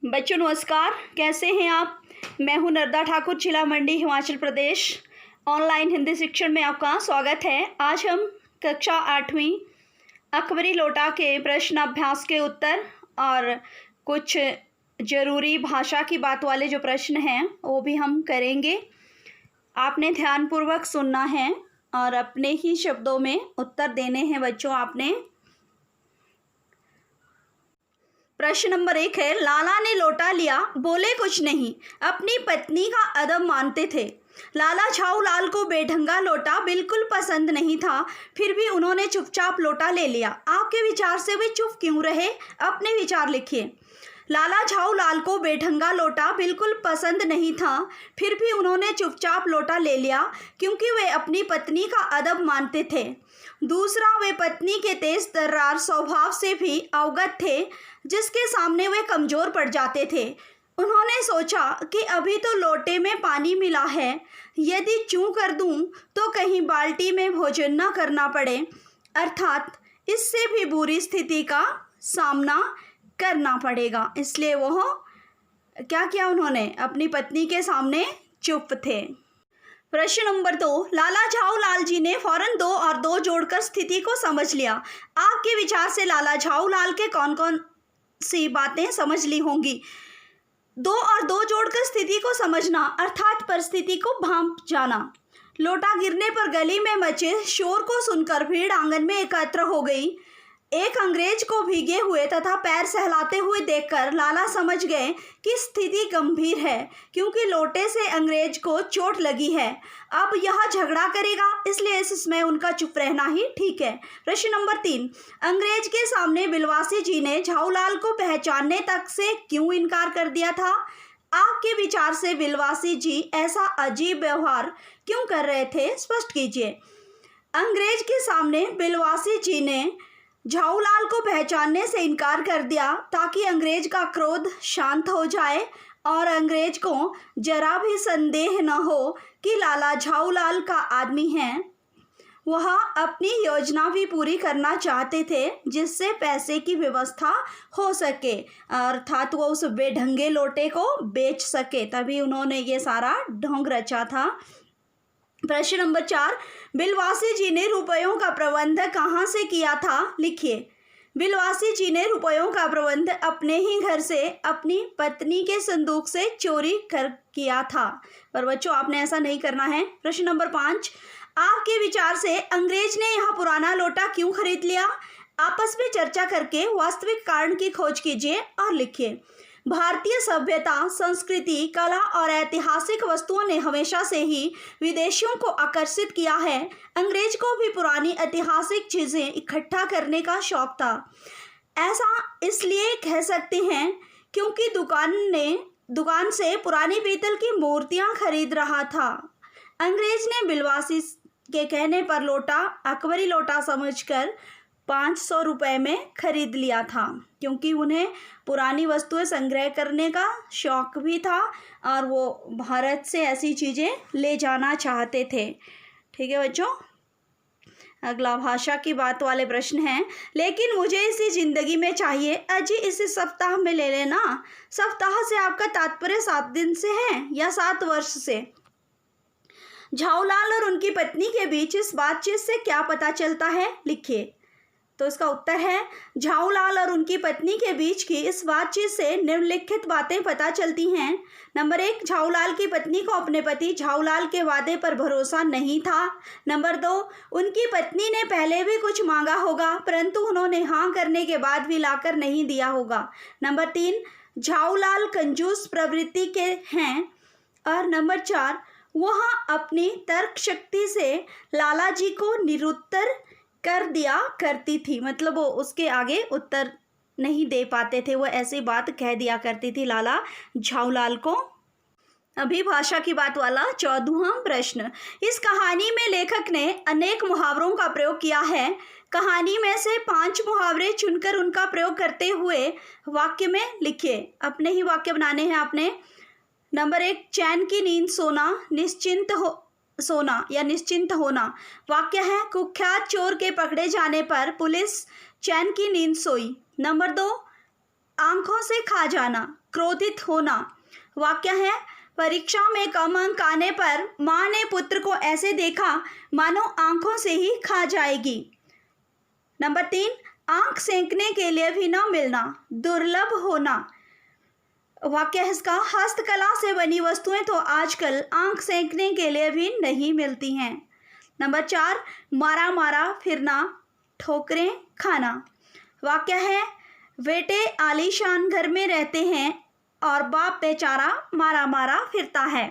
बच्चों नमस्कार, कैसे हैं आप। मैं हूं नर्मदा ठाकुर, जिला मंडी, हिमाचल प्रदेश। ऑनलाइन हिंदी शिक्षण में आपका स्वागत है। आज हम कक्षा 8वीं अकबरी लोटा के प्रश्न अभ्यास के उत्तर और कुछ ज़रूरी भाषा की बात वाले जो प्रश्न हैं वो भी हम करेंगे। आपने ध्यानपूर्वक सुनना है और अपने ही शब्दों में उत्तर देने हैं बच्चों। आपने प्रश्न नंबर 1 है, लाला ने लोटा लिया, बोले कुछ नहीं, अपनी पत्नी का अदब मानते थे। लाला झाऊ लाल को बेढंगा लोटा बिल्कुल पसंद नहीं था, फिर भी उन्होंने चुपचाप लोटा ले लिया। आपके विचार से वे चुप क्यों रहे? अपने विचार लिखिए। लाला झाऊ लाल को बेढंगा लोटा बिल्कुल पसंद नहीं था, फिर भी उन्होंने चुपचाप लोटा ले लिया क्योंकि वे अपनी पत्नी का अदब मानते थे। दूसरा, वे पत्नी के तेज तर्रार स्वभाव से भी अवगत थे, जिसके सामने वे कमज़ोर पड़ जाते थे। उन्होंने सोचा कि अभी तो लोटे में पानी मिला है, यदि चूं कर दूं तो कहीं बाल्टी में भोजन न करना पड़े, अर्थात इससे भी बुरी स्थिति का सामना करना पड़ेगा। इसलिए वह क्या किया, उन्होंने अपनी पत्नी के सामने चुप थे। प्रश्न नंबर 2, लाला झाऊ लाल जी ने फौरन 2 और 2 जोड़कर स्थिति को समझ लिया। आपके विचार से लाला झाऊ लाल के कौन कौन सी बातें समझ ली होंगी? 2 और 2 जोड़कर स्थिति को समझना अर्थात परिस्थिति को भांप जाना। लोटा गिरने पर गली में मचे शोर को सुनकर भीड़ आंगन में एकत्र हो गई। एक अंग्रेज को भीगे हुए तथा पैर सहलाते हुए देखकर लाला समझ गए कि स्थिति गंभीर है, क्योंकि लोटे से अंग्रेज को चोट लगी है। अब यह झगड़ा करेगा, इसलिए इसमें उनका चुप रहना ही ठीक है। प्रश्न नंबर 3, अंग्रेज के सामने बिलवासी जी ने झाऊलाल को पहचानने तक से क्यों इनकार कर दिया था? आपके विचार से बिलवासी जी ऐसा अजीब व्यवहार क्यों कर रहे थे, स्पष्ट कीजिए। अंग्रेज के सामने बिलवासी जी ने झाऊलाल को पहचानने से इनकार कर दिया ताकि अंग्रेज का क्रोध शांत हो जाए और अंग्रेज को जरा भी संदेह न हो कि लाला झाऊलाल का आदमी है। वह अपनी योजना भी पूरी करना चाहते थे, जिससे पैसे की व्यवस्था हो सके, अर्थात वो उस बेढंगे लोटे को बेच सके, तभी उन्होंने ये सारा ढोंग रचा था। प्रश्न नंबर 4, बिलवासी जी ने रुपयों का प्रबंध कहाँ से किया था, लिखिए। बिलवासी जी ने रुपयों का प्रबंध अपने ही घर से अपनी पत्नी के संदूक से चोरी कर किया था, पर बच्चों आपने ऐसा नहीं करना है। प्रश्न नंबर 5, आपके विचार से अंग्रेज ने यह पुराना लोटा क्यों खरीद लिया? आपस में चर्चा करके वास्तविक कारण की खोज कीजिए और लिखिए। भारतीय सभ्यता, संस्कृति, कला और ऐतिहासिक वस्तुओं ने हमेशा से ही विदेशियों को आकर्षित किया है। अंग्रेज को भी पुरानी ऐतिहासिक चीज़ें इकट्ठा करने का शौक था। ऐसा इसलिए कह सकते हैं क्योंकि दुकान से पुरानी पीतल की मूर्तियां खरीद रहा था। अंग्रेज ने बिलवासी के कहने पर लोटा अकबरी लोटा समझकर 500 रुपये में खरीद लिया था, क्योंकि उन्हें पुरानी वस्तुएं संग्रह करने का शौक भी था और वो भारत से ऐसी चीज़ें ले जाना चाहते थे। ठीक है बच्चों, अगला भाषा की बात वाले प्रश्न हैं, लेकिन मुझे इसी ज़िंदगी में चाहिए। अजी इसे सप्ताह में ले लेना। सप्ताह से आपका तात्पर्य 7 दिन से है या 7 वर्ष से? झाऊलाल और उनकी पत्नी के बीच इस बातचीत से क्या पता चलता है, लिखिए। तो इसका उत्तर है, झाऊलाल और उनकी पत्नी के बीच की इस बातचीत से निम्नलिखित बातें पता चलती हैं। नंबर 1, झाऊलाल की पत्नी को अपने पति झाऊलाल के वादे पर भरोसा नहीं था। नंबर 2, उनकी पत्नी ने पहले भी कुछ मांगा होगा, परंतु उन्होंने हाँ करने के बाद भी लाकर नहीं दिया होगा। नंबर 3, झाऊलाल कंजूस प्रवृत्ति के हैं। और नंबर 4, वह अपनी तर्क शक्ति से लाला जी को निरुत्तर कर दिया करती थी, मतलब वो उसके आगे उत्तर नहीं दे पाते थे, वो ऐसी बात कह दिया करती थी लाला झाऊलाल को। अभी भाषा की बात वाला 14वां प्रश्न, इस कहानी में लेखक ने अनेक मुहावरों का प्रयोग किया है। कहानी में से 5 मुहावरे चुनकर उनका प्रयोग करते हुए वाक्य में लिखिए। अपने ही वाक्य बनाने हैं आपने। नंबर 1, चैन की नींद सोना या निश्चिंत होना। वाक्य है, कुख्यात चोर के पकड़े जाने पर पुलिस चैन की नींद सोई। नंबर 2, आंखों से खा जाना, क्रोधित होना। वाक्य है, परीक्षा में कम अंक आने पर माँ ने पुत्र को ऐसे देखा मानो आंखों से ही खा जाएगी। नंबर 3, आंख सेंकने के लिए भी न मिलना, दुर्लभ होना। वाक्य है इसका, हस्तकला से बनी वस्तुएं तो आजकल आंख सेंकने के लिए भी नहीं मिलती हैं। नंबर 4, मारा मारा फिरना, ठोकरें खाना। वाक्य है, बेटे आलीशान घर में रहते हैं और बाप बेचारा मारा मारा फिरता है।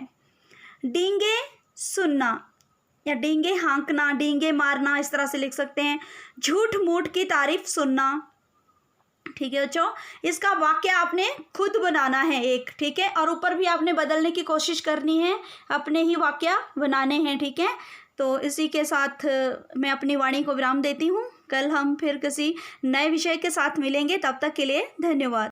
डींगे सुनना या डींगे हाँकना, डींगे मारना, इस तरह से लिख सकते हैं। झूठ मूठ की तारीफ सुनना। ठीक है बच्चों, इसका वाक्य आपने खुद बनाना है एक, ठीक है, और ऊपर भी आपने बदलने की कोशिश करनी है, अपने ही वाक्य बनाने हैं, ठीक है। तो इसी के साथ मैं अपनी वाणी को विराम देती हूँ। कल हम फिर किसी नए विषय के साथ मिलेंगे, तब तक के लिए धन्यवाद।